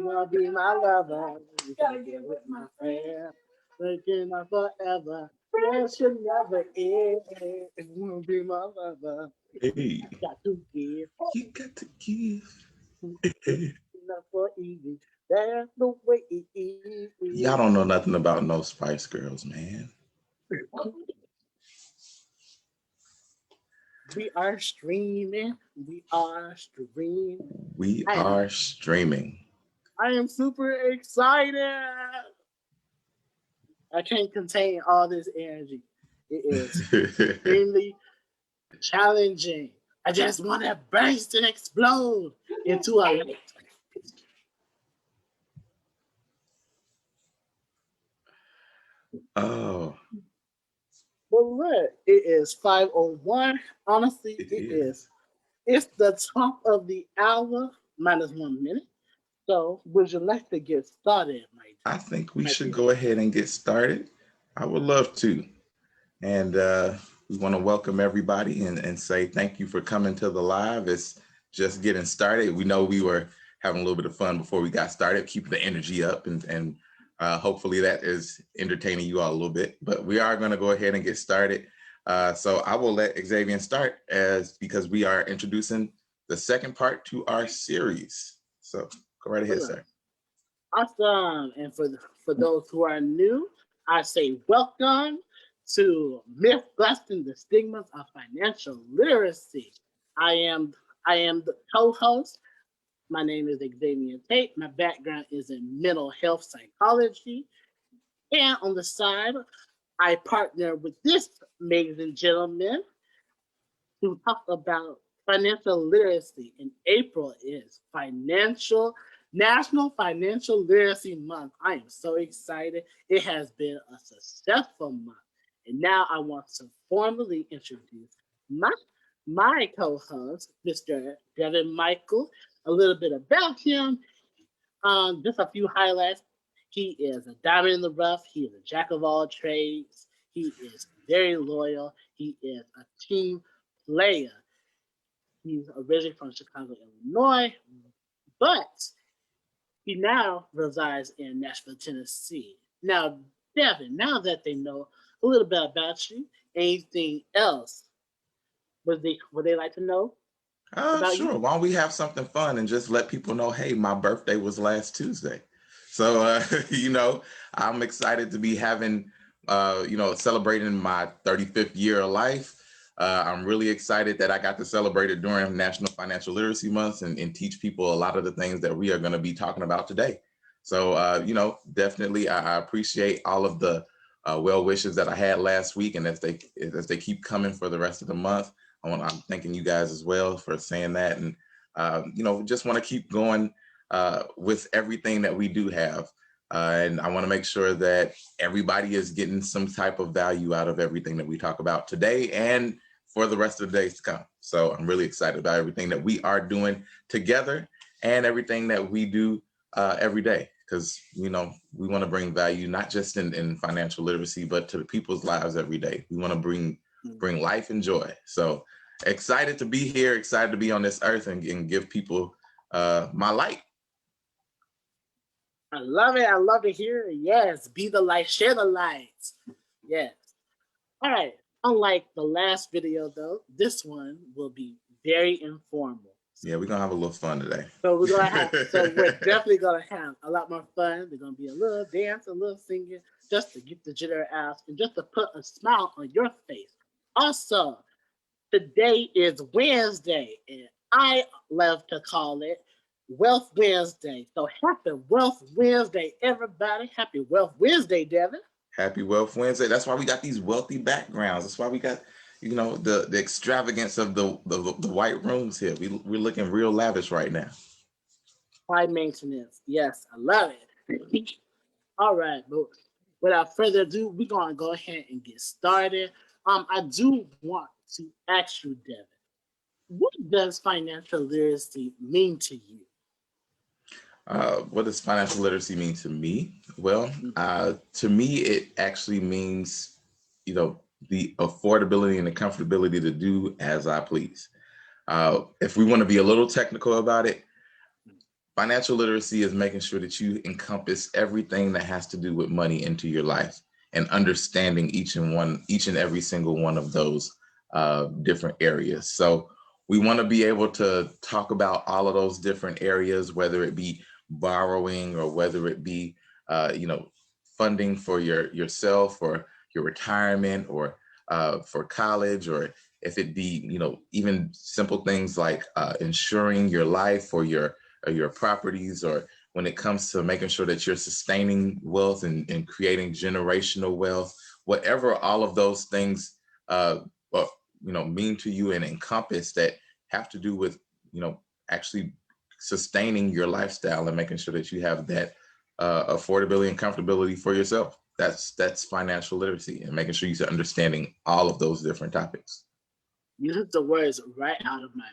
wanna be my lover. You gotta get with my friend. Thinking of forever. Friends should never end. If you wanna be my lover, Hey, got to give. you got to give. Not for easy. That's the way it is. Y'all don't know nothing about no Spice Girls, man. We are streaming. We are streaming. We are streaming. I am super excited. I can't contain all this energy. It is extremely challenging. I just want to burst and explode into a light. Oh. But look, it is 5:01. Honestly, it is. It's the top of the hour, minus 1 minute. So, would you like to get started, Mike? I think we should go ahead and get started. I would love to. And we want to welcome everybody and say thank you for coming to the live. It's just getting started. We know we were having a little bit of fun before we got started, keeping the energy up, and hopefully that is entertaining you all a little bit. But we are going to go ahead and get started. So I will let Xavian start because we are introducing the second part to our series. So go right ahead, sir. Awesome. And for those who are new, I say welcome to Mythbusting, the Stigmas of Financial Literacy. I am the co-host. My name is Xavian Tate. My background is in mental health psychology. And on the side, I partner with this amazing gentleman to talk about financial literacy. And April is National Financial Literacy Month. I am so excited. It has been a successful month. And now I want to formally introduce my co-host, Mr. Devin Mikell. A little bit about him. Just a few highlights. He is a diamond in the rough. He is a jack of all trades. He is very loyal. He is a team player. He's originally from Chicago, Illinois, but he now resides in Nashville, Tennessee. Now, Devin, now that they know a little bit about you, anything else would they like to know? Sure. You? Why don't we have something fun and just let people know, hey, my birthday was last Tuesday. So, I'm excited to be having, celebrating my 35th year of life. I'm really excited that I got to celebrate it during National Financial Literacy Month and teach people a lot of the things that we are going to be talking about today. So, definitely I appreciate all of the well wishes that I had last week, and as they keep coming for the rest of the month. I'm thanking you guys as well for saying that, and just want to keep going with everything that we do have, and I want to make sure that everybody is getting some type of value out of everything that we talk about today and for the rest of the days to come. So I'm really excited about everything that we are doing together and everything that we do every day, because we want to bring value not just in financial literacy, but to the people's lives every day. We want to bring life and joy. So excited to be here, excited to be on this earth and give people my light. I love it. I love to hear it. Yes, be the light, share the light. Yes. All right. Unlike the last video, though, this one will be very informal. Yeah, we're gonna have a little fun today. So we're definitely gonna have a lot more fun. There's gonna be a little dance, a little singing, just to get the jitter out and just to put a smile on your face. Also, today is Wednesday, and I love to call it Wealth Wednesday. So happy Wealth Wednesday, everybody. Happy Wealth Wednesday, Devin. Happy Wealth Wednesday. That's why we got these wealthy backgrounds. That's why we got, the extravagance of the white rooms here. We're looking real lavish right now. High maintenance. Yes, I love it. All right, but without further ado, we're gonna go ahead and get started. I do want to ask you, Devin, what does financial literacy mean to you? What does financial literacy mean to me? Well, to me, it actually means, the affordability and the comfortability to do as I please. If we want to be a little technical about it, financial literacy is making sure that you encompass everything that has to do with money into your life and understanding each and every single one of those different areas. So we want to be able to talk about all of those different areas, whether it be borrowing or whether it be, funding for yourself or your retirement or for college, or if it be, even simple things like insuring your life or your properties, or when it comes to making sure that you're sustaining wealth and creating generational wealth, whatever all of those things mean to you and encompass that have to do with, actually sustaining your lifestyle and making sure that you have that affordability and comfortability for yourself. That's financial literacy, and making sure you're understanding all of those different topics. You took the words right out of my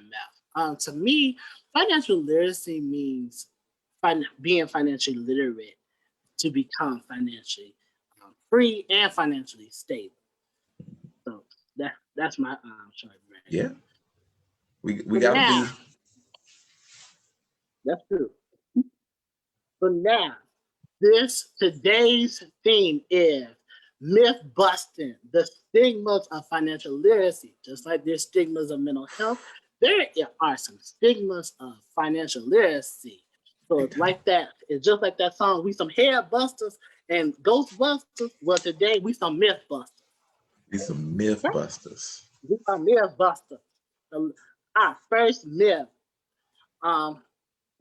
mouth. To me, financial literacy means being financially literate to become financially free and financially stable. So that's my short version. Yeah, we got to be. That's true. But now, today's theme is myth busting, the stigmas of financial literacy. Just like there's stigmas of mental health, there are some stigmas of financial literacy. So it's like that. It's just like that song. We some head busters and ghostbusters. Well, today we some myth busters. We some myth busters. We are myth busters. Our first myth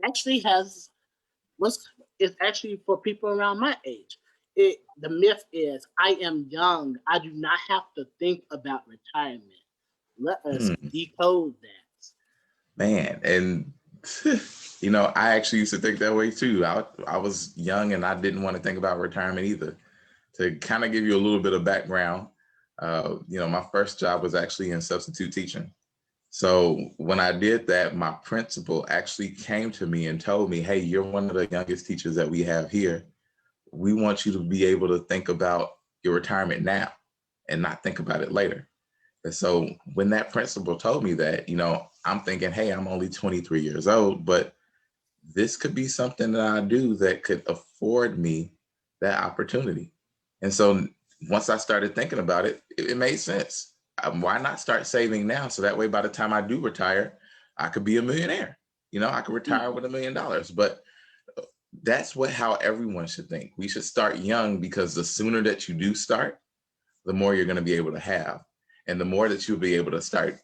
actually it's actually for people around my age. The myth is, I am young. I do not have to think about retirement. Let us decode that. Man, and I actually used to think that way too. I was young and I didn't want to think about retirement either. To kind of give you a little bit of background, my first job was actually in substitute teaching. So when I did that, my principal actually came to me and told me, hey, you're one of the youngest teachers that we have here. We want you to be able to think about your retirement now and not think about it later. And so when that principal told me that, I'm thinking, hey, I'm only 23 years old, but this could be something that I do that could afford me that opportunity. And so once I started thinking about it, it made sense. Why not start saving now? So that way, by the time I do retire, I could be a millionaire. I could retire with $1 million. But that's how everyone should think. We should start young, because the sooner that you do start, the more you're going to be able to have. And the more that you'll be able to start,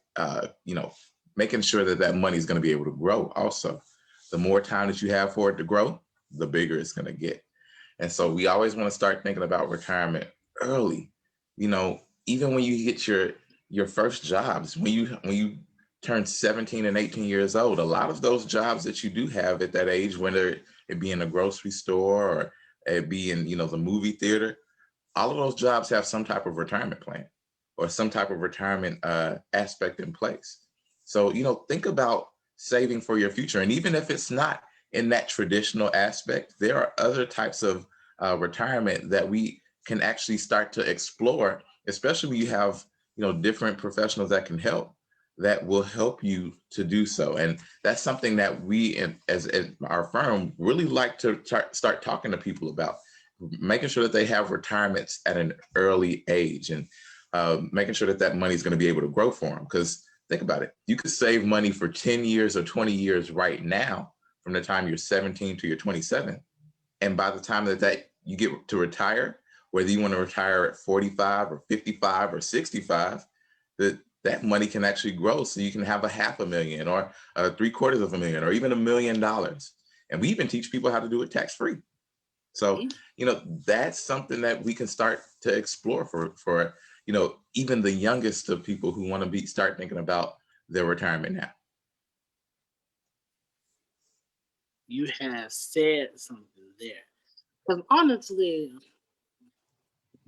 making sure that money is going to be able to grow also. The more time that you have for it to grow, the bigger it's going to get. And so we always want to start thinking about retirement early. Even when you get your first jobs, when you turn 17 and 18 years old, a lot of those jobs that you do have at that age, whether it be in a grocery store or it be in, the movie theater, all of those jobs have some type of retirement plan or some type of retirement aspect in place. So, think about saving for your future. And even if it's not in that traditional aspect, there are other types of retirement that we can actually start to explore, especially when you have, different professionals that can help, that will help you to do so. And that's something that we, as our firm, really like to start talking to people about, making sure that they have retirements at an early age, and making sure that money is going to be able to grow for them. Because think about it, you could save money for 10 years or 20 years right now, from the time you're 17 to you're 27. And by the time that you get to retire, whether you want to retire at 45 or 55 or 65, that money can actually grow. So you can have $500,000 or $750,000 or even $1 million. And we even teach people how to do it tax-free. So, that's something that we can start to explore for even the youngest of people who want to start thinking about their retirement now. You have said something there. Because honestly,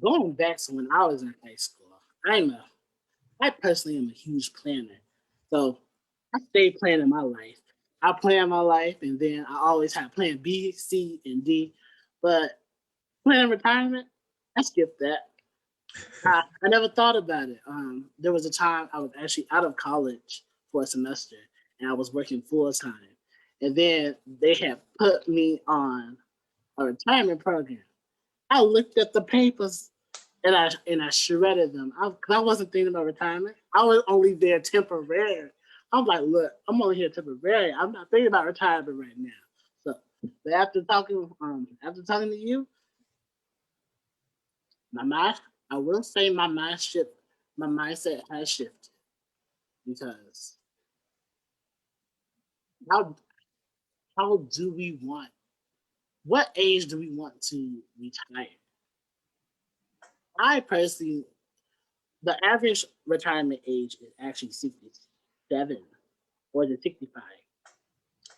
going back to when I was in high school, I personally am a huge planner. So I stay planning my life. I plan my life, and then I always have plan B, C, and D. But planning retirement, I skipped that. I never thought about it. There was a time I was actually out of college for a semester, and I was working full time. And then they had put me on a retirement program. I looked at the papers and I shredded them. Cause I wasn't thinking about retirement. I was only there temporary. I'm like, look, I'm only here temporary. I'm not thinking about retirement right now. So, but after talking to you, my mind, I will say my mindset has shifted because how how do we want? What age do we want to retire? I personally, the average retirement age is actually 67 or the 65.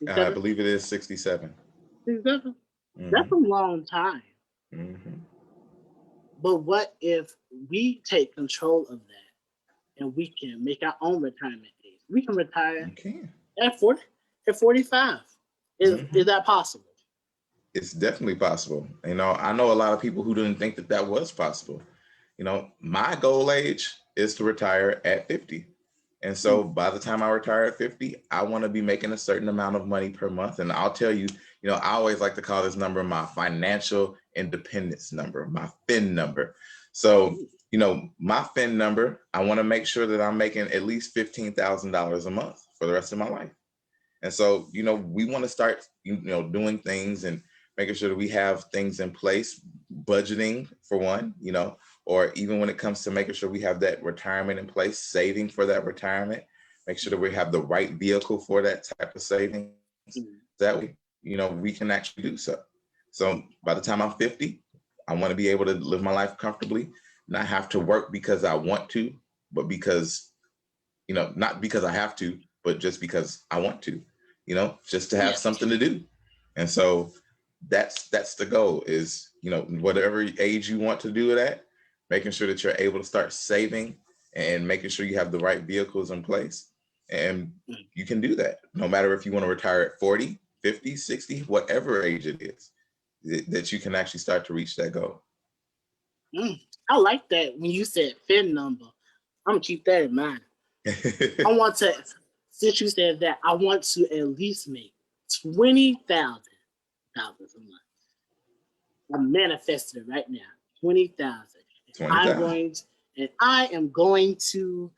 I believe it is 67. 67? That's a long time. Mm-hmm. But what if we take control of that and we can make our own retirement age? We can retire at 40, at 45. Is that possible? It's definitely possible. You know, I know a lot of people who didn't think that that was possible. You know, my goal age is to retire at 50. And so by the time I retire at 50, I want to be making a certain amount of money per month. And I'll tell you, you know, I always like to call this number my financial independence number, my FIN number. So, you know, my FIN number, I want to make sure that I'm making at least $15,000 a month for the rest of my life. And so, you know, we want to start, you know, doing things and making sure that we have things in place, budgeting for one, you know, or even when it comes to making sure we have that retirement in place, saving for that retirement, make sure that we have the right vehicle for that type of savings. That way, you know, we can actually do so. So by the time I'm 50, I want to be able to live my life comfortably, not have to work because I want to, but because, you know, not because I have to, but just because I want to, you know, just to have something to do. And so that's the goal is, you know, whatever age you want to do it at, making sure that you're able to start saving and making sure you have the right vehicles in place. And you can do that no matter if you want to retire at 40, 50, 60, whatever age it is, that you can actually start to reach that goal. I like that when you said FIN number. I'm gonna keep that in mind. I want to, since you said that, I want to at least make $20,000 a month. I'm manifesting it right now. 20,000. I am going to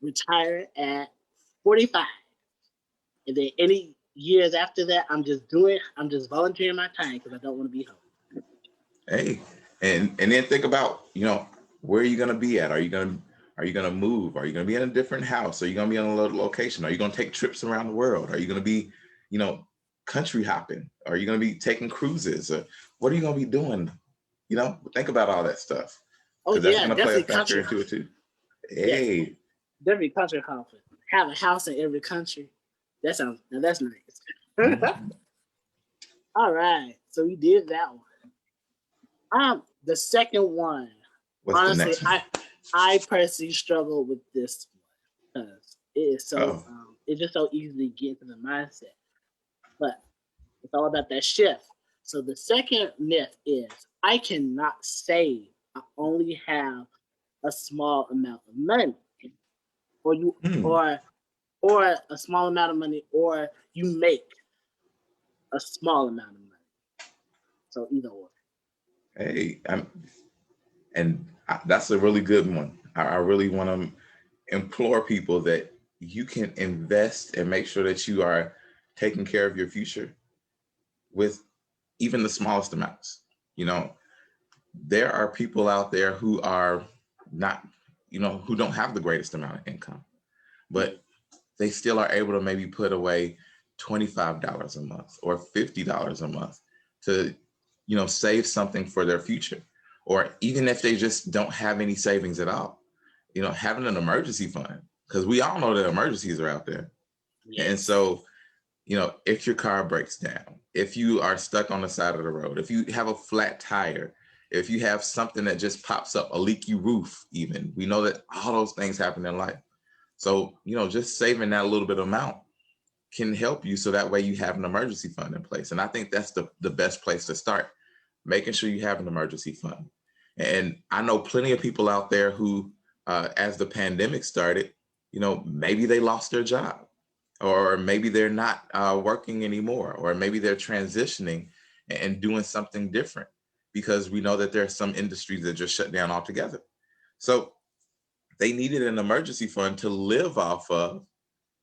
retire at 45. And then any years after that, I'm just volunteering my time because I don't want to be home. Hey, and then think about, you know, where are you gonna be at? Are you gonna move? Are you gonna be in a different house? Are you gonna be in a location? Are you gonna take trips around the world? Are you gonna be, you know, country hopping? Are you gonna be taking cruises? Or what are you gonna be doing? You know, think about all that stuff. Oh that's yeah, gonna play a factor into it too. Hey, yes, definitely country hopping. Have a house in every country. That's nice. All right, so we did that one. The second one. What's honestly, the next one? I personally struggle with this one because it is so it's just so easy to get into the mindset. But it's all about that shift. So the second myth is I cannot save. I only have a small amount of money. Or a small amount of money, or you make a small amount of money. So either or. Hey, that's a really good one. I really want to implore people that you can invest and make sure that you are taking care of your future with even the smallest amounts. You know, there are people out there who are not, you know, who don't have the greatest amount of income, but they still are able to maybe put away $25 a month or $50 a month to, you know, save something for their future. Or even if they just don't have any savings at all, you know, having an emergency fund, because we all know that emergencies are out there. Yes. And so, you know, if your car breaks down, if you are stuck on the side of the road, if you have a flat tire, if you have something that just pops up, a leaky roof, even, we know that all those things happen in life. So, you know, just saving that little bit of amount can help you so that way you have an emergency fund in place. And I think that's the best place to start, making sure you have an emergency fund. And I know plenty of people out there who, as the pandemic started, maybe they lost their job, or maybe they're not working anymore, or maybe they're transitioning and doing something different, because we know that there are some industries that just shut down altogether. So they needed an emergency fund to live off of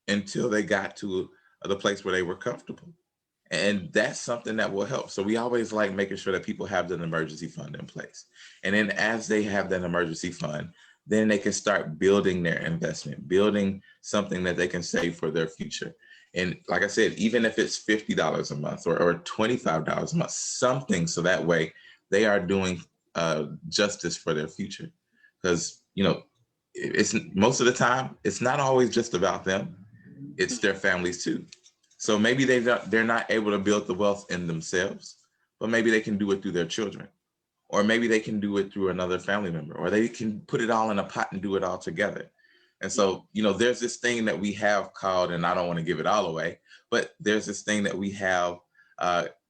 until they got to the place where they were comfortable. And that's something that will help. So we always like making sure that people have an emergency fund in place. And then as they have that emergency fund, then they can start building their investment, building something that they can save for their future. And like I said, even if it's $50 a month or $25 a month, something, so that way they are doing justice for their future. Because, it's most of the time, it's not always just about them. It's their families too. So maybe they're not able to build the wealth in themselves, but maybe they can do it through their children, or maybe they can do it through another family member, or they can put it all in a pot and do it all together. And so, there's this thing that we have called, and I don't want to give it all away, but there's this thing that we have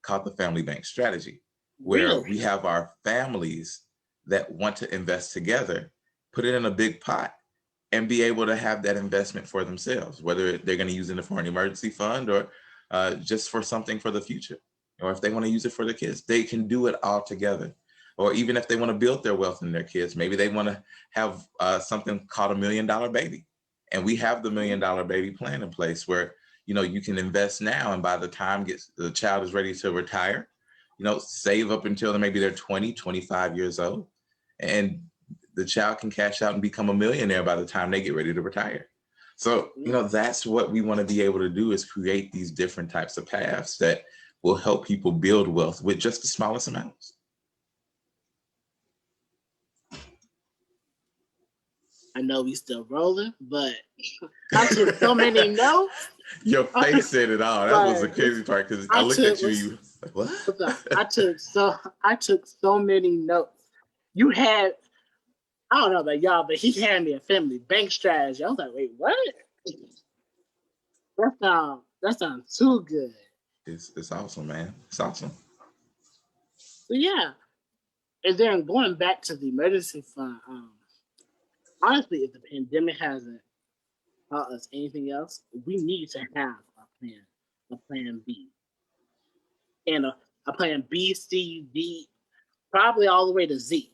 called the family bank strategy, where we have our families that want to invest together, put it in a big pot, and be able to have that investment for themselves, whether they're going to use it for an emergency fund or just for something for the future. Or if they want to use it for their kids, they can do it all together. Or even if they want to build their wealth in their kids, maybe they want to have something called $1 million baby. And we have the $1 million baby plan in place where, you can invest now, and by the time the child is ready to retire, save up until maybe they're 20, 25 years old. And the child can cash out and become a millionaire by the time they get ready to retire. So, that's what we want to be able to do, is create these different types of paths that will help people build wealth with just the smallest amounts. I know we still rolling, but I took so many notes. Your face said it all. That was the crazy part, because I looked at you like, what? I took so many notes. You had, I don't know about y'all, but he had me a family bank strategy. I was like, wait, what? That sounds too good. It's awesome, man. It's awesome. So yeah. And then going back to the emergency fund, honestly, if the pandemic hasn't taught us anything else, we need to have a plan B. And a plan B, C, D, probably all the way to Z.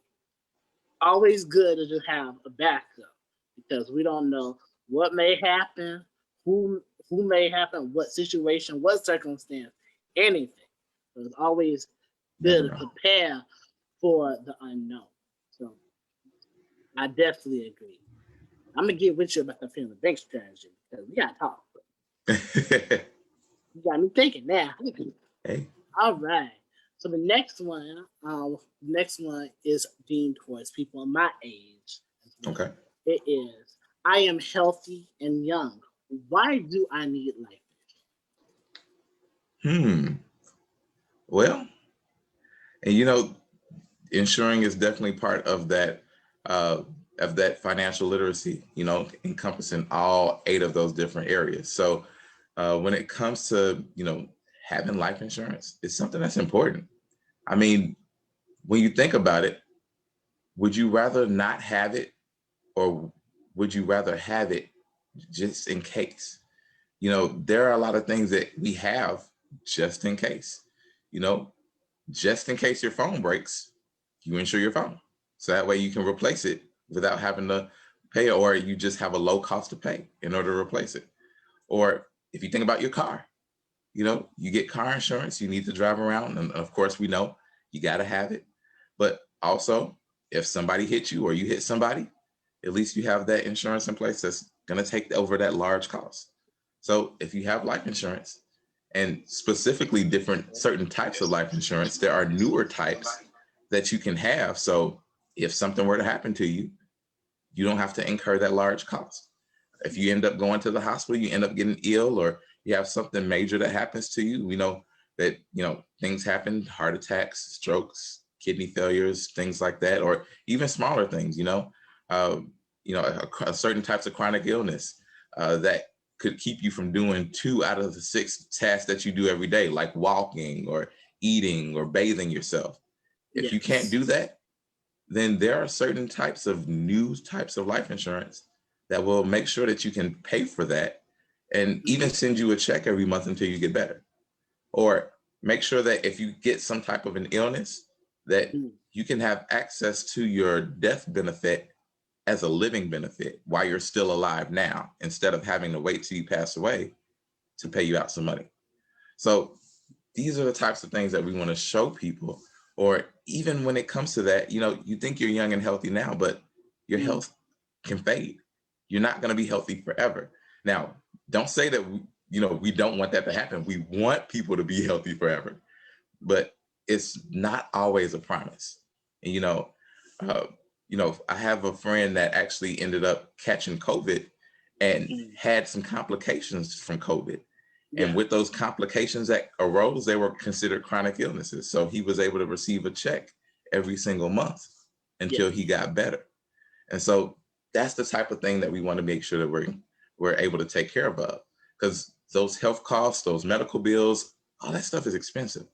Always good to just have a backup, because we don't know what may happen, who may happen, what situation, what circumstance, anything. So it's always good to prepare for the unknown. So I definitely agree. I'm gonna get with you about the family bank strategy, because we gotta talk. You got me thinking now. Hey. All right. So the next one is themed towards people in my age. Okay. It is, I am healthy and young. Why do I need life insurance? Well, and insuring is definitely part of that financial literacy, encompassing all 8 of those different areas. So when it comes to, having life insurance, it's something that's important. I mean, when you think about it, would you rather not have it, or would you rather have it just in case? There are a lot of things that we have just in case. Just in case your phone breaks, you insure your phone. So that way you can replace it without having to pay, or you just have a low cost to pay in order to replace it. Or if you think about your car, you get car insurance, you need to drive around. And of course, we know you got to have it. But also, if somebody hits you or you hit somebody, at least you have that insurance in place that's going to take over that large cost. So if you have life insurance, and specifically certain types of life insurance, there are newer types that you can have. So if something were to happen to you, you don't have to incur that large cost. If you end up going to the hospital, you end up getting ill, or you have something major that happens to you, we know that, things happen, heart attacks, strokes, kidney failures, things like that, or even smaller things, certain types of chronic illness that could keep you from doing 2 out of the 6 tasks that you do every day, like walking or eating or bathing yourself. If you can't do that, then there are certain types of new types of life insurance that will make sure that you can pay for that and even send you a check every month until you get better. Or make sure that if you get some type of an illness, that you can have access to your death benefit as a living benefit while you're still alive now, instead of having to wait till you pass away to pay you out some money. So these are the types of things that we want to show people. Or even when it comes to that, you know, you think you're young and healthy now, but your health can fade. You're not going to be healthy forever. Now, don't say that, we don't want that to happen. We want people to be healthy forever, but it's not always a promise. And, I have a friend that actually ended up catching COVID and had some complications from COVID. And with those complications that arose, they were considered chronic illnesses. So he was able to receive a check every single month until he got better. And so that's the type of thing that we want to make sure that we're able to take care of, because those health costs, those medical bills, all that stuff is expensive.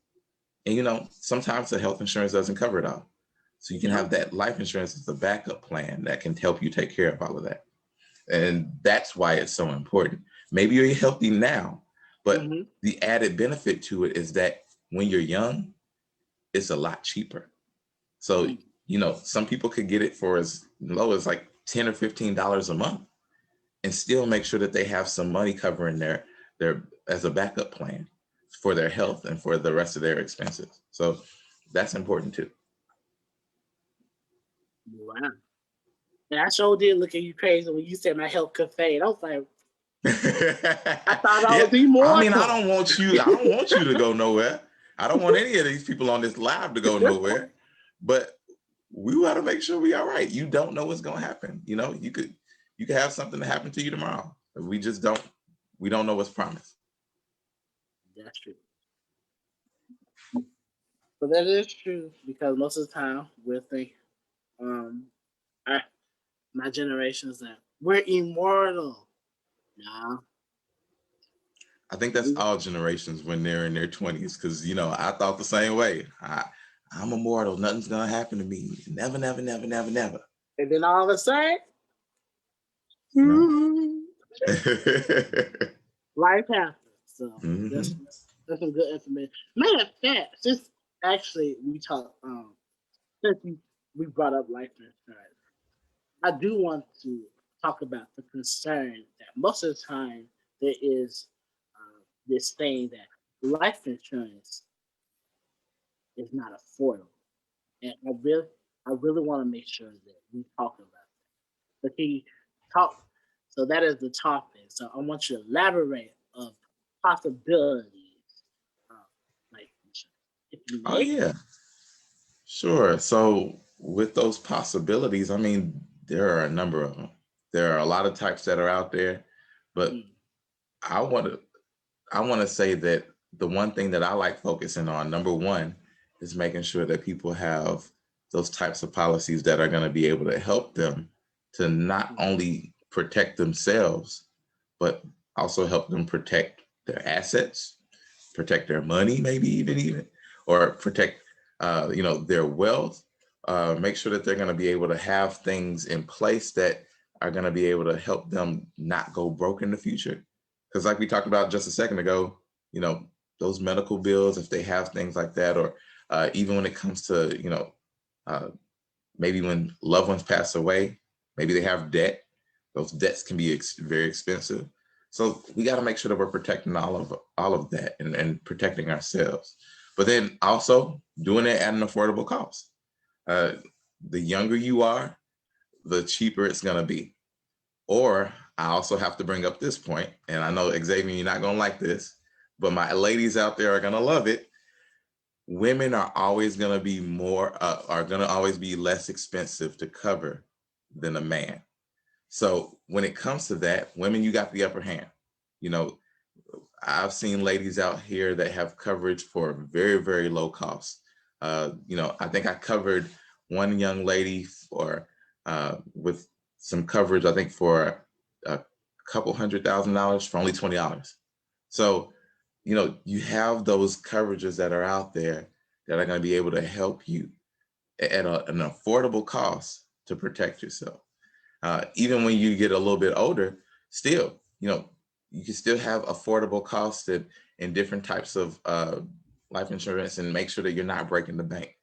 And, sometimes the health insurance doesn't cover it all. So you can have that life insurance as a backup plan that can help you take care of all of that. And that's why it's so important. Maybe you're healthy now, but the added benefit to it is that when you're young, it's a lot cheaper. So, some people could get it for as low as like $10 or $15 a month and still make sure that they have some money covering their as a backup plan for their health and for the rest of their expenses. So that's important too. Wow. And I sure did look at you crazy when you said my health could fade. I was like, I thought I was immortal. I mean, I don't want you to go nowhere. I don't want any of these people on this live to go nowhere. But we got to make sure we all right. You don't know what's going to happen. You could have something to happen to you tomorrow. We don't know what's promised. That's true. But that is true, because most of the time we'll think, my generation is that we're immortal. Nah. I think that's all generations when they're in their 20s, because, I thought the same way. I'm immortal. Nothing's going to happen to me. Never, never, never, never, never. And then all of a sudden, life happens. So that's some good information. Matter of fact, since actually we talked, since we brought up life insurance, I do want to talk about the concern that most of the time there is this thing that life insurance is not affordable, and I really want to make sure that we talk about that. But can you talk? So that is the topic. So I want you to elaborate of possibilities of life insurance. Oh yeah, sure. So with those possibilities, I mean, there are a number of them. There are a lot of types that are out there, but I want to say that the one thing that I like focusing on, number one, is making sure that people have those types of policies that are going to be able to help them to not only protect themselves, but also help them protect their assets, protect their money, maybe even, or protect, their wealth. Make sure that they're going to be able to have things in place that are going to be able to help them not go broke in the future. Because like we talked about just a second ago, those medical bills, if they have things like that, or even when it comes to, maybe when loved ones pass away, maybe they have debt. Those debts can be very expensive. So we got to make sure that we're protecting all of that and protecting ourselves. But then also doing it at an affordable cost. The younger you are, the cheaper it's going to be. Or I also have to bring up this point, and I know, Xavian, you're not going to like this, but my ladies out there are going to love it. Women are always going to be always be less expensive to cover than a man. So when it comes to that, women, you got the upper hand. I've seen ladies out here that have coverage for very, very low cost. I think I covered one young lady with some coverage, I think for a couple $100,000 for only $20. So, you have those coverages that are out there that are going to be able to help you at an affordable cost to protect yourself. Even when you get a little bit older, still, you can still have affordable costs and different types of life insurance, and make sure that you're not breaking the bank.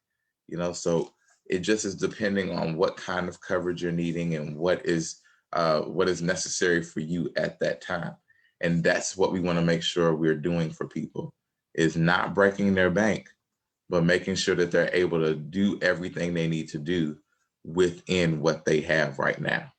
So it just is depending on what kind of coverage you're needing and what is necessary for you at that time. And that's what we want to make sure we're doing for people, is not breaking their bank, but making sure that they're able to do everything they need to do within what they have right now.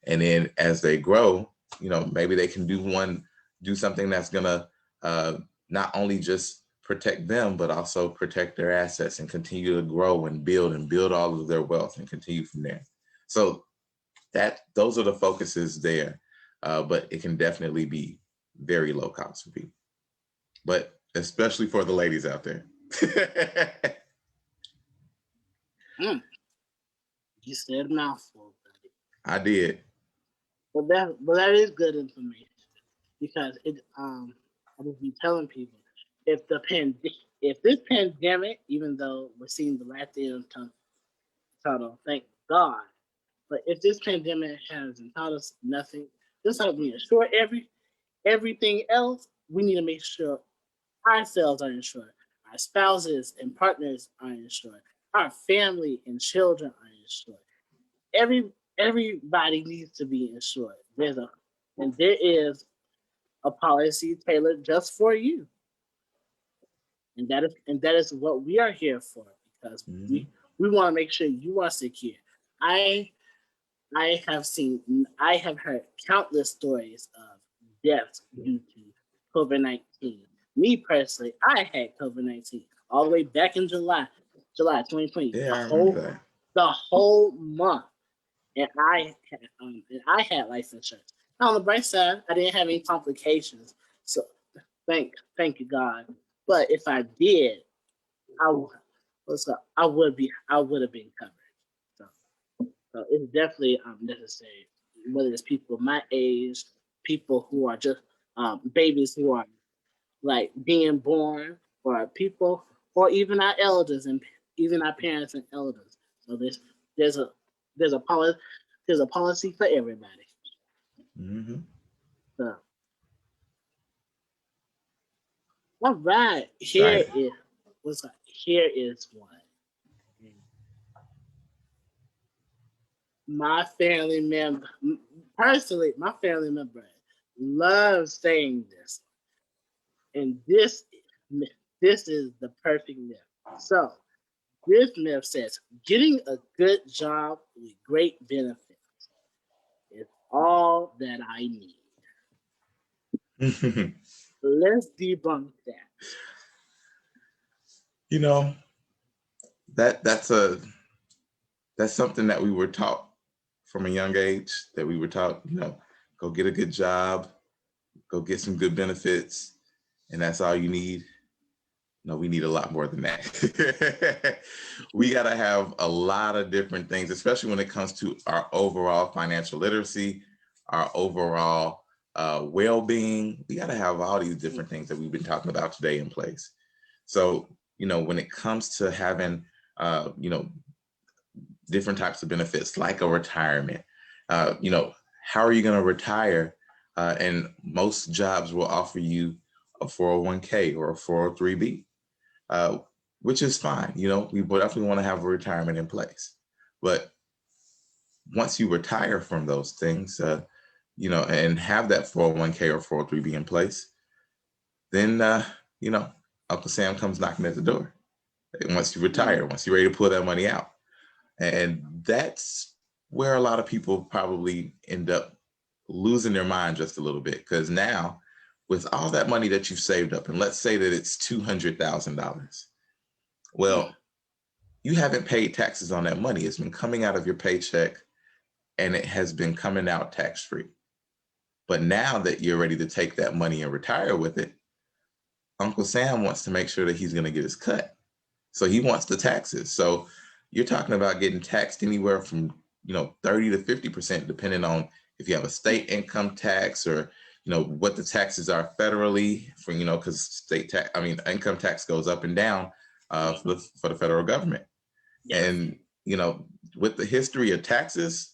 And then as they grow, maybe they can do something that's gonna not only just protect them, but also protect their assets and continue to grow and build all of their wealth and continue from there. So those are the focuses there, but it can definitely be very low cost for people, but especially for the ladies out there. You said a mouthful, buddy. I did. But that is good information, because I will be telling people, if this pandemic, even though we're seeing the last end of tunnel, thank God, but if this pandemic hasn't taught us nothing, just like we insure everything else, we need to make sure ourselves are insured, our spouses and partners are insured, our family and children are insured. Everybody needs to be insured. There is a policy tailored just for you, and that is what we are here for, because we want to make sure you are secure. I have heard countless stories of deaths due to COVID-19. Me personally, I had COVID-19 all the way back in July 2020. Yeah, I remember that. The whole month, and I had life insurance. On the bright side, I didn't have any complications, so thank you God. But if I did, I would have been covered. So it's definitely necessary, whether it's people my age, people who are just babies who are like being born, or people, or even our elders and even our parents and elders. So there's a policy for everybody. So, all right, here is one. My family member loves saying this, and this is the perfect myth. So this myth says getting a good job with great benefits is all that I need. Let's debunk that. That's something that we were taught from a young age, that we were taught, go get a good job, go get some good benefits, and that's all you need. No, we need a lot more than that. We got to have a lot of different things, especially when it comes to our overall financial literacy, our overall well-being. We got to have all these different things that we've been talking about today in place. So, when it comes to having, different types of benefits like a retirement, how are you going to retire? And most jobs will offer you a 401k or a 403b, which is fine. We definitely want to have a retirement in place. But once you retire from those things, and have that 401k or 403b in place, then, Uncle Sam comes knocking at the door. And once you retire, once you're ready to pull that money out. And that's where a lot of people probably end up losing their mind just a little bit, because now with all that money that you've saved up, and let's say that it's $200,000, well, you haven't paid taxes on that money. It's been coming out of your paycheck and it has been coming out tax-free. But now that you're ready to take that money and retire with it, Uncle Sam wants to make sure that he's going to get his cut. So he wants the taxes. So you're talking about getting taxed anywhere from 30 to 50%, depending on if you have a state income tax, or what the taxes are federally, for because income tax goes up and down for the federal government. Yes. And with the history of taxes,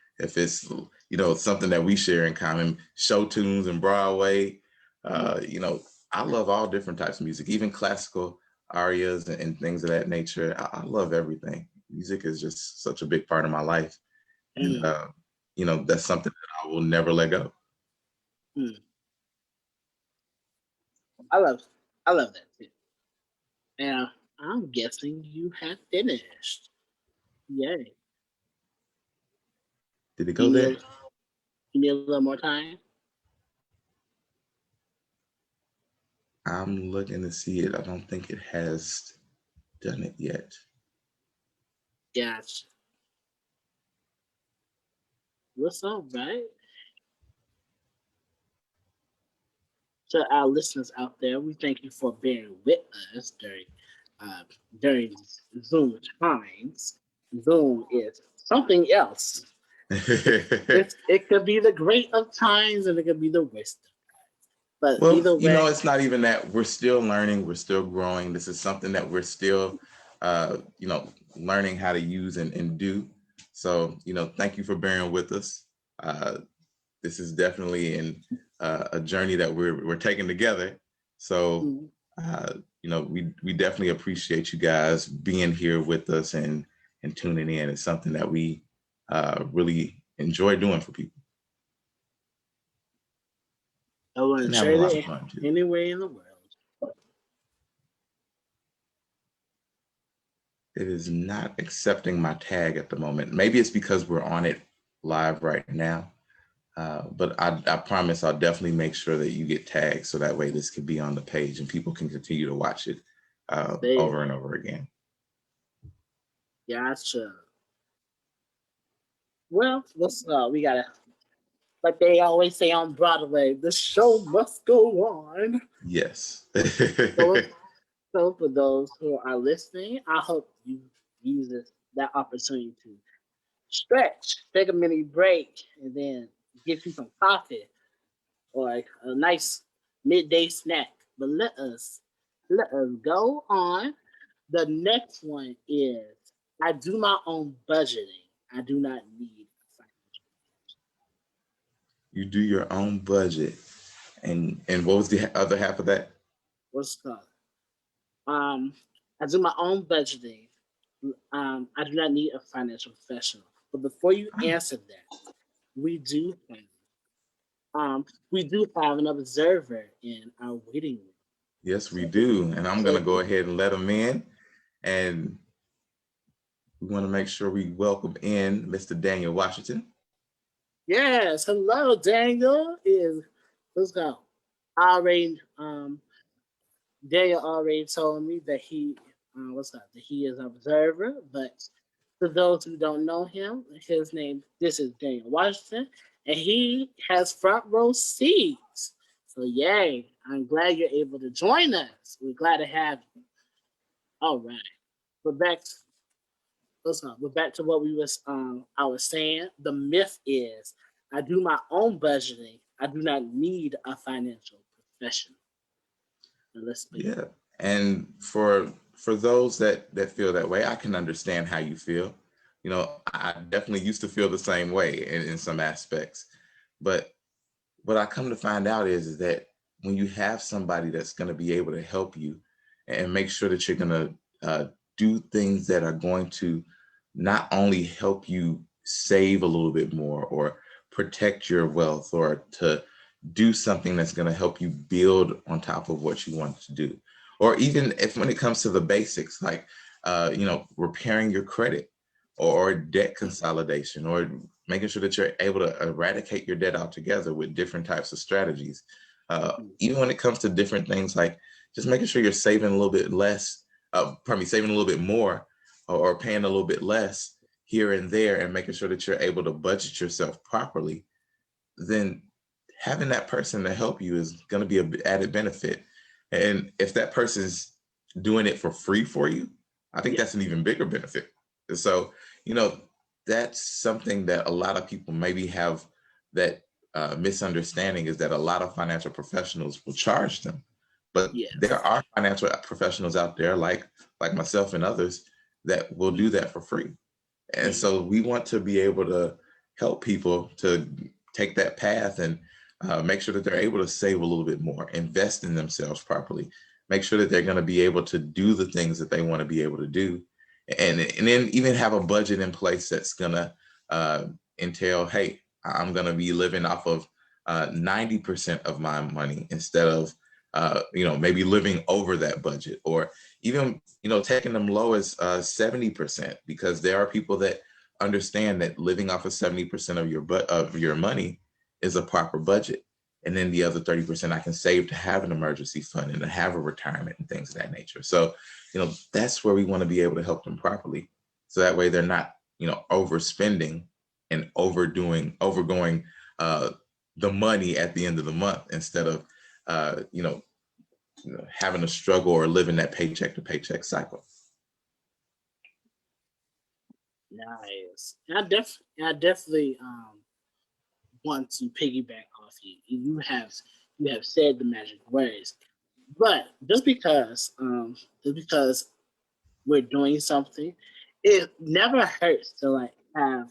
if it's, something that we share in common, show tunes and Broadway, I love all different types of music, even classical arias and things of that nature. I love everything. Music is just such a big part of my life. And, that's something that I will never let go. I love that too. And I'm guessing you have finished. Yay. Did it go there? You need a little more time? I'm looking to see it. I don't think it has done it yet. Gotcha. What's up, right? To our listeners out there, we thank you for being with us during Zoom times. Zoom is something else. It could be the great of times and it could be the worst of times. But well, either way, it's not even that. We're still learning. We're still growing. This is something that we're still, learning how to use and do. So, thank you for bearing with us. This is definitely a journey that we're taking together. So, we definitely appreciate you guys being here with us and tuning in. It's something that we really enjoy doing for people. I want to trade it anywhere in the world. It is not accepting my tag at the moment. Maybe it's because we're on it live right now. But I promise I'll definitely make sure that you get tagged so that way this could be on the page and people can continue to watch it over and over again. Gotcha. Well, we gotta, like they always say on Broadway, the show must go on. Yes. So for those who are listening, I hope you use that opportunity to stretch, take a mini break, and then get you some coffee or a nice midday snack. But let us go on. The next one is I do my own budgeting. I do not need financial. You do your own budget. And what was the other half of that? What's it called? I do my own budgeting. I do not need a financial professional. But before you answer that, we do have an observer in our waiting room. Yes, we do. And I'm going to go ahead and let him in. And we want to make sure we welcome in Mr. Daniel Washington. Yes, hello, Daniel. Let's go. Daniel already told me that he is an observer, but for those who don't know him, this is Daniel Washington, and he has front row seats. So yay, I'm glad you're able to join us. We're glad to have you. All right. We're back to what I was saying. The myth is I do my own budgeting. I do not need a financial professional. Yeah. And for those that feel that way, I can understand how you feel. I definitely used to feel the same way in some aspects. But what I come to find out is that when you have somebody that's going to be able to help you and make sure that you're going to do things that are going to not only help you save a little bit more or protect your wealth or to do something that's going to help you build on top of what you want to do. Or even when it comes to the basics, like, repairing your credit or debt consolidation or making sure that you're able to eradicate your debt altogether with different types of strategies. Even when it comes to different things, like just making sure you're saving a little bit less, saving a little bit more or paying a little bit less here and there and making sure that you're able to budget yourself properly, then having that person to help you is going to be an added benefit. And if that person's doing it for free for you, I think that's an even bigger benefit. And so, that's something that a lot of people maybe have that misunderstanding, is that a lot of financial professionals will charge them. But there are financial professionals out there like myself and others that will do that for free. And so we want to be able to help people to take that path and make sure that they're able to save a little bit more, invest in themselves properly, make sure that they're going to be able to do the things that they want to be able to do. And then even have a budget in place that's going to entail, hey, I'm going to be living off of 90% of my money instead of, maybe living over that budget, or even, taking them low as 70%, because there are people that understand that living off of 70% of your money is a proper budget. And then the other 30% I can save to have an emergency fund and to have a retirement and things of that nature. So, that's where we want to be able to help them properly. So that way they're not, overspending and overgoing the money at the end of the month, instead of, having to struggle or living that paycheck to paycheck cycle. Nice. And I definitely want to piggyback off you. You have said the magic words, but just because we're doing something, it never hurts to like have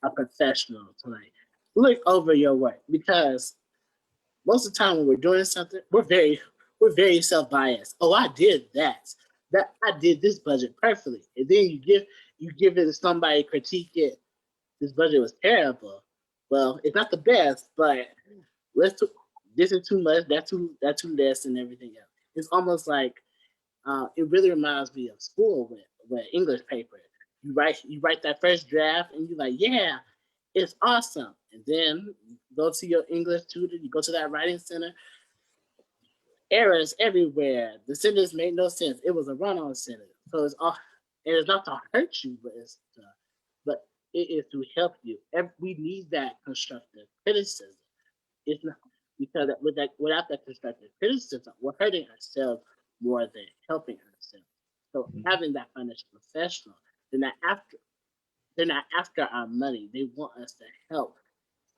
a professional to like look over your work, because most of the time when we're doing something, we're very self-biased. Oh, I did that. That I did this budget perfectly, and then you give it to somebody, critique it. This budget was terrible. Well, it's not the best, but this is too much. That's too less, and everything else. It's almost like it really reminds me of school with English paper. You write that first draft, and you're like, yeah, it's awesome. And then you go to your English tutor, you go to that writing center, errors everywhere. The sentence made no sense. It was a run-on sentence. So and it's not to hurt you, but it is to help you. We need that constructive criticism. It's not because without that constructive criticism, we're hurting ourselves more than helping ourselves. So having that financial professional, they're not after our money. They want us to help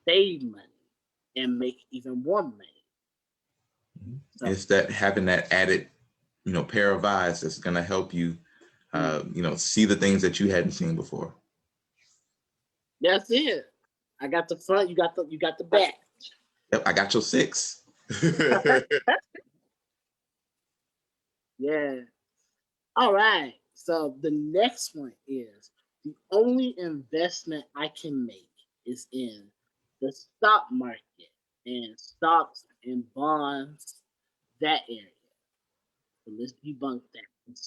save money and make even more money. So, it's that having that added, pair of eyes that's going to help you, see the things that you hadn't seen before. That's it. I got the front. You got the back. Yep, I got your 6. Yeah. All right. So the next one is the only investment I can make is in the stock market and stocks and bonds, that area. So let's debunk that.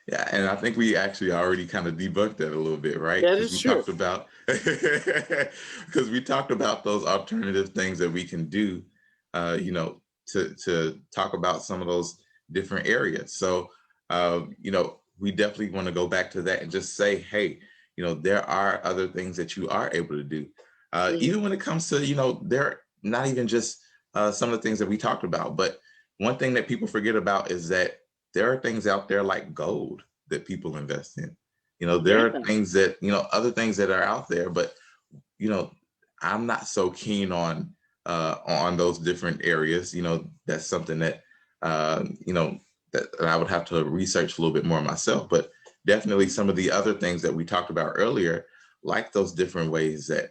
Yeah, and I think we actually already kind of debunked that a little bit, right? That is true. Because we talked about those alternative things that we can do, to talk about some of those different areas. So, we definitely want to go back to that and just say, hey, there are other things that you are able to do. Even when it comes to, they're not even just some of the things that we talked about, but one thing that people forget about is that there are things out there like gold that people invest in. There are things that, other things that are out there, but, I'm not so keen on those different areas. That's something that, that I would have to research a little bit more myself, but definitely some of the other things that we talked about earlier, like those different ways that,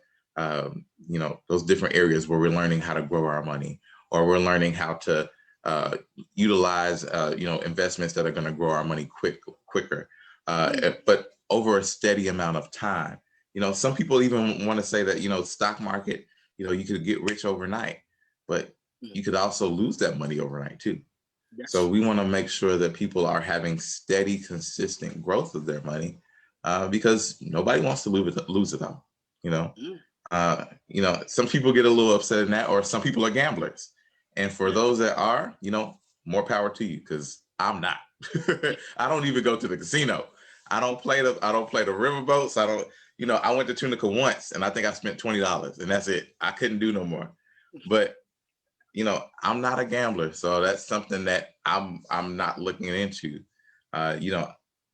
those different areas where we're learning how to grow our money, or we're learning how to utilize, investments that are going to grow our money quicker, but over a steady amount of time. Some people even want to say that, stock market, you could get rich overnight, but you could also lose that money overnight too. Yes. So we want to make sure that people are having steady, consistent growth of their money, because nobody wants to lose it all. Some people get a little upset in that, or some people are gamblers. And for those that are, more power to you, because I'm not. I don't even go to the casino. I don't play the riverboats. I went to Tunica once, and I think I spent $20, and that's it. I couldn't do no more. But I'm not a gambler, so that's something that I'm not looking into.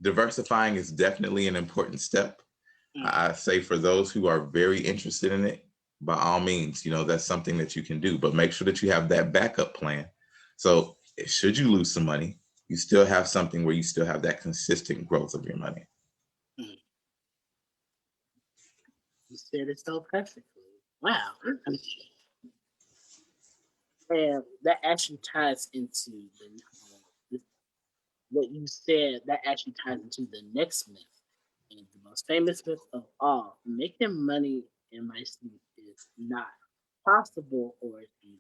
Diversifying is definitely an important step. I say for those who are very interested in it, by all means, that's something that you can do, but make sure that you have that backup plan. So should you lose some money, you still have something where you still have that consistent growth of your money. You said it so perfectly. Wow. And that actually ties into what you said. That actually ties into the next myth, and the most famous myth of all: making money in my sleep is not possible or feasible.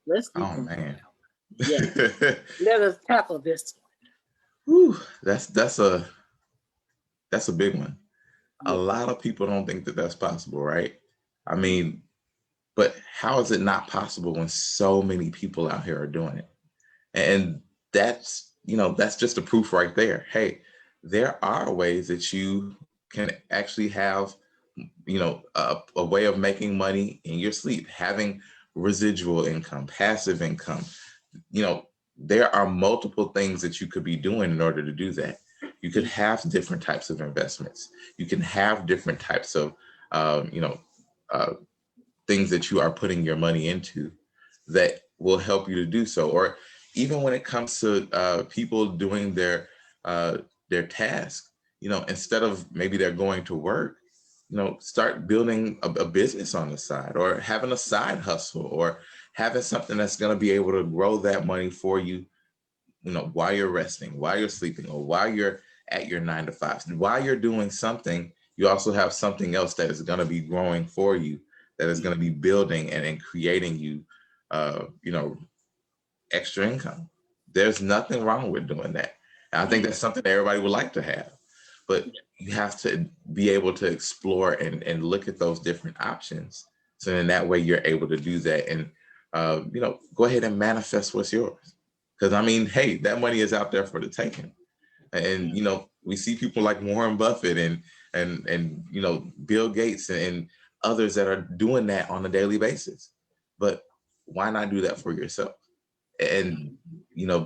Let's Oh debunk man. that one. Yes, let us tackle this one. Whew, that's a big one. A Yes, lot of people don't think that that's possible, right? I mean, but how is it not possible when so many people out here are doing it? And that's just a proof right there. Hey, there are ways that you can actually have, a way of making money in your sleep, having residual income, passive income. You know, there are multiple things that you could be doing in order to do that. You could have different types of investments. You can have different types of, um, you know, uh, things that you are putting your money into that will help you to do so. Or even when it comes to people doing their task, instead of maybe they're going to work, start building a business on the side, or having a side hustle, or having something that's going to be able to grow that money for you, while you're resting, while you're sleeping, or while you're at your 9 to 5. While you're doing something, you also have something else that is going to be growing for you, that is going to be building and creating you, extra income. There's nothing wrong with doing that. And I think that's something that everybody would like to have. But you have to be able to explore and look at those different options. So in that way, you're able to do that and, go ahead and manifest what's yours. Because I mean, hey, that money is out there for the taking. And, we see people like Warren Buffett and Bill Gates and others that are doing that on a daily basis. But why not do that for yourself? And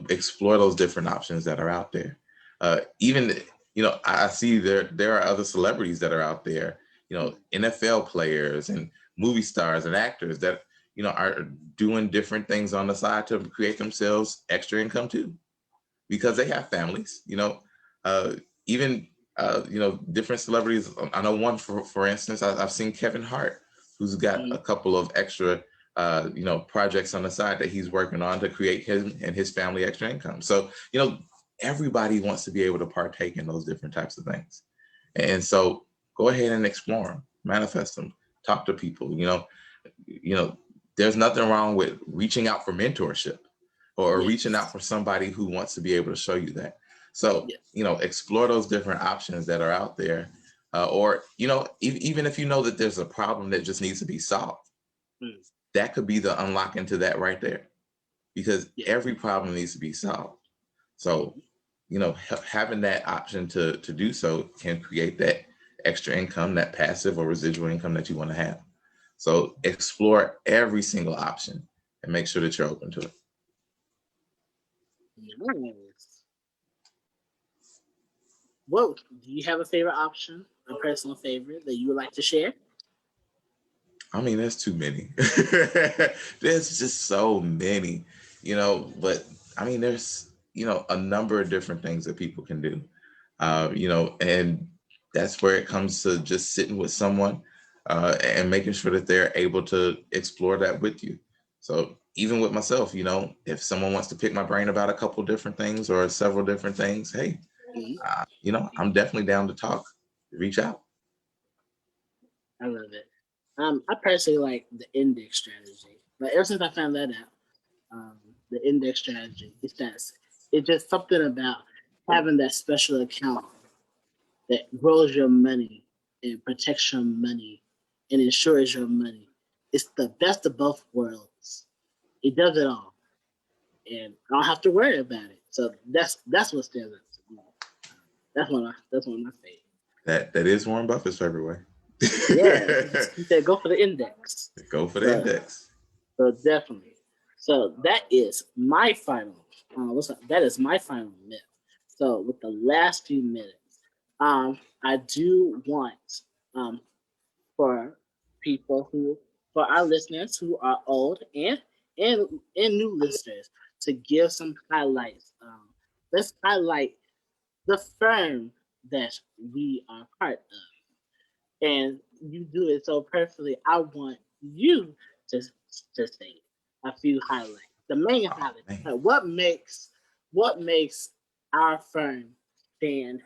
explore those different options that are out there. Even I see there are other celebrities that are out there, NFL players and movie stars and actors that are doing different things on the side to create themselves extra income too, because they have families. Uh, Even different celebrities. I know one, for instance, I've seen Kevin Hart, who's got a couple of extra projects on the side that he's working on to create him and his family extra income. So, everybody wants to be able to partake in those different types of things. And so go ahead and explore them, manifest them, talk to people. There's nothing wrong with reaching out for mentorship, or reaching out for somebody who wants to be able to show you that. So, explore those different options that are out there. Or, even if you know that there's a problem that just needs to be solved, that could be the unlock into that right there, because every problem needs to be solved. So, having that option to do so can create that extra income, that passive or residual income that you want to have. So explore every single option and make sure that you're open to it. Nice. Well, do you have a favorite option, a personal favorite that you would like to share? I mean, there's too many. There's just so many, but I mean, there's, a number of different things that people can do, and that's where it comes to just sitting with someone and making sure that they're able to explore that with you. So even with myself, if someone wants to pick my brain about a couple different things or several different things, hey, I'm definitely down to talk, reach out. I love it. I personally like the index strategy. Like ever since I found that out, the index strategy, it's just something about having that special account that grows your money and protects your money and ensures your money. It's the best of both worlds. It does it all, and I don't have to worry about it. So that's what stands out to me. That's one of my favorites. That is Warren Buffett's favorite way. Yeah, he said go for the index. Go for the So, index. so definitely. So that is my final. That is my final myth. So with the last few minutes, I do want for people who, for our listeners who are old and and new listeners, to give some highlights. Let's highlight the firm that we are part of. And you do it so perfectly. I want you to say a few highlights. The main Oh, highlight. man. Like what makes our firm stand?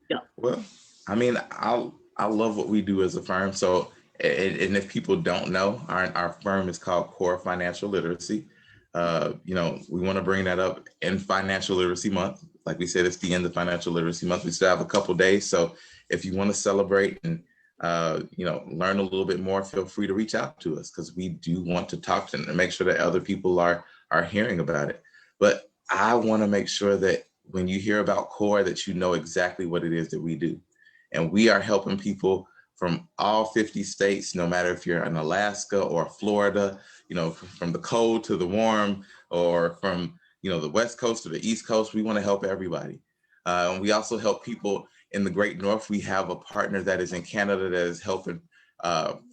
Go. Well, I mean, I love what we do as a firm. So, and if people don't know, our firm is called Core Financial Literacy. We want to bring that up in Financial Literacy Month. Like we said, it's the end of Financial Literacy Month. We still have a couple days. So if you want to celebrate and learn a little bit more, feel free to reach out to us because we do want to talk to them and make sure that other people are hearing about it. But I want to make sure that when you hear about CORE, that you know exactly what it is that we do. And we are helping people from all 50 states, no matter if you're in Alaska or Florida, from the cold to the warm, or from, the West Coast to the East Coast. We want to help everybody. And we also help people in the Great North. We have a partner that is in Canada that is helping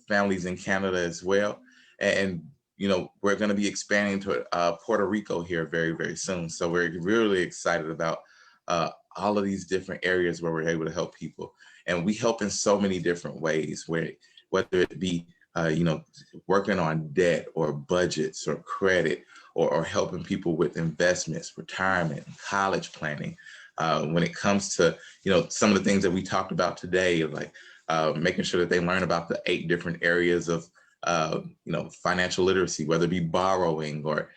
families in Canada as well. And we're going to be expanding to Puerto Rico here very, very soon. So we're really excited about all of these different areas where we're able to help people. And we help in so many different ways, whether it be, working on debt or budgets or credit, or helping people with investments, retirement, college planning. When it comes to, some of the things that we talked about today, like making sure that they learn about the 8 different areas of financial literacy, whether it be borrowing or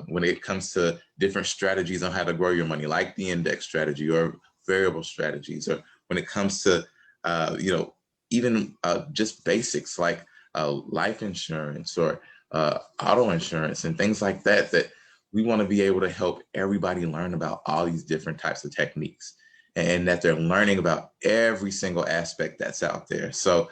when it comes to different strategies on how to grow your money, like the index strategy or variable strategies, or when it comes to, even just basics like life insurance or auto insurance and things like that, that we want to be able to help everybody learn about all these different types of techniques and that they're learning about every single aspect that's out there. So,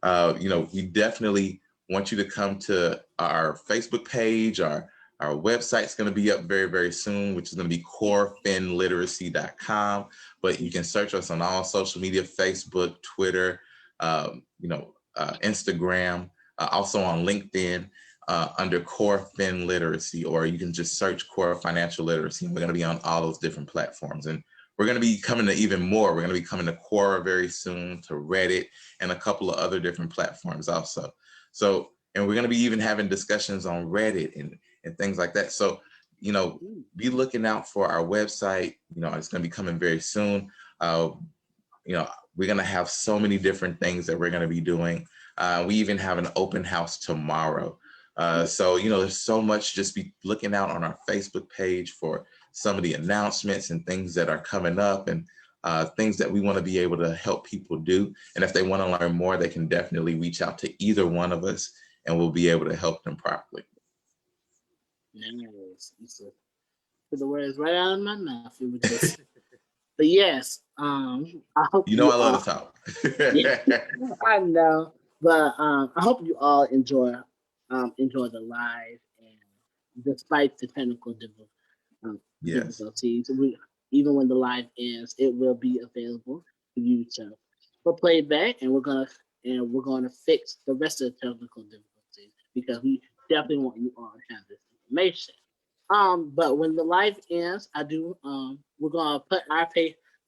we definitely want you to come to our Facebook page. Our website's going to be up very, very soon, which is going to be corefinliteracy.com. But you can search us on all social media: Facebook, Twitter, Instagram, also on LinkedIn under Core Fin Literacy, or you can just search Core Financial Literacy. We're going to be on all those different platforms. And we're going to be coming to even more. We're going to be coming to Quora very soon, to Reddit, and a couple of other different platforms also. So, and we're going to be even having discussions on Reddit and things like that. So, be looking out for our website. It's going to be coming very soon. We're going to have so many different things that we're going to be doing. We even have an open house tomorrow. So, there's so much. Just be looking out on our Facebook page for some of the announcements and things that are coming up, and things that we want to be able to help people do. And if they want to learn more, they can definitely reach out to either one of us, and we'll be able to help them properly. Nice. You said, put the words right out of my mouth. It was just, but yes, I hope I love to talk. Yeah, I know, but I hope you all enjoy the live, and despite the technical Yes. difficulties, even when the live ends, it will be available for you to for playback, and we're gonna fix the rest of the technical difficulties because we definitely want you all to have this information. But when the live ends, we're gonna put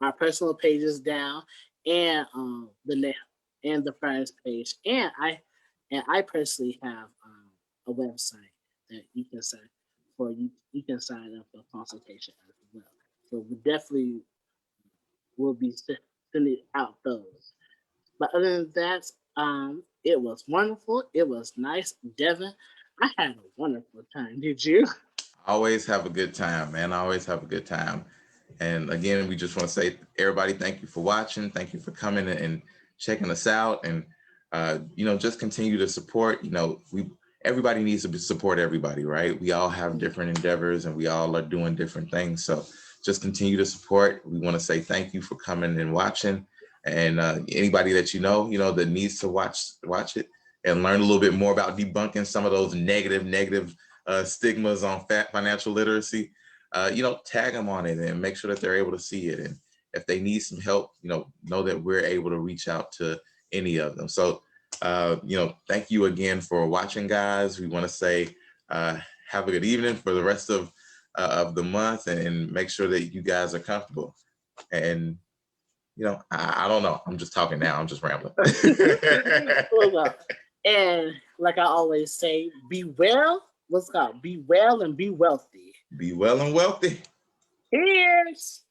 our personal pages down, and the first page, and I personally have a website that you can sign for. You can sign up for consultation as well. So we definitely will be sending out those. But other than that, it was wonderful. It was nice, Devin. I had a wonderful time. Did you? Always have a good time, man. I always have a good time. And again, we just want to say, everybody, thank you for watching. Thank you for coming and checking us out. And, just continue to support. Everybody needs to support everybody, right? We all have different endeavors and we all are doing different things. So just continue to support. We want to say thank you for coming and watching. And anybody that that needs to watch it and learn a little bit more about debunking some of those negative stigmas on financial literacy, tag them on it and make sure that they're able to see it. And if they need some help, know that we're able to reach out to any of them. So, thank you again for watching, guys. We want to say have a good evening for the rest of the month, and make sure that you guys are comfortable. And you know, I don't know. I'm just talking now. I'm just rambling. And like I always say, be well. What's it called? Be well and be wealthy. Be well and wealthy. Cheers.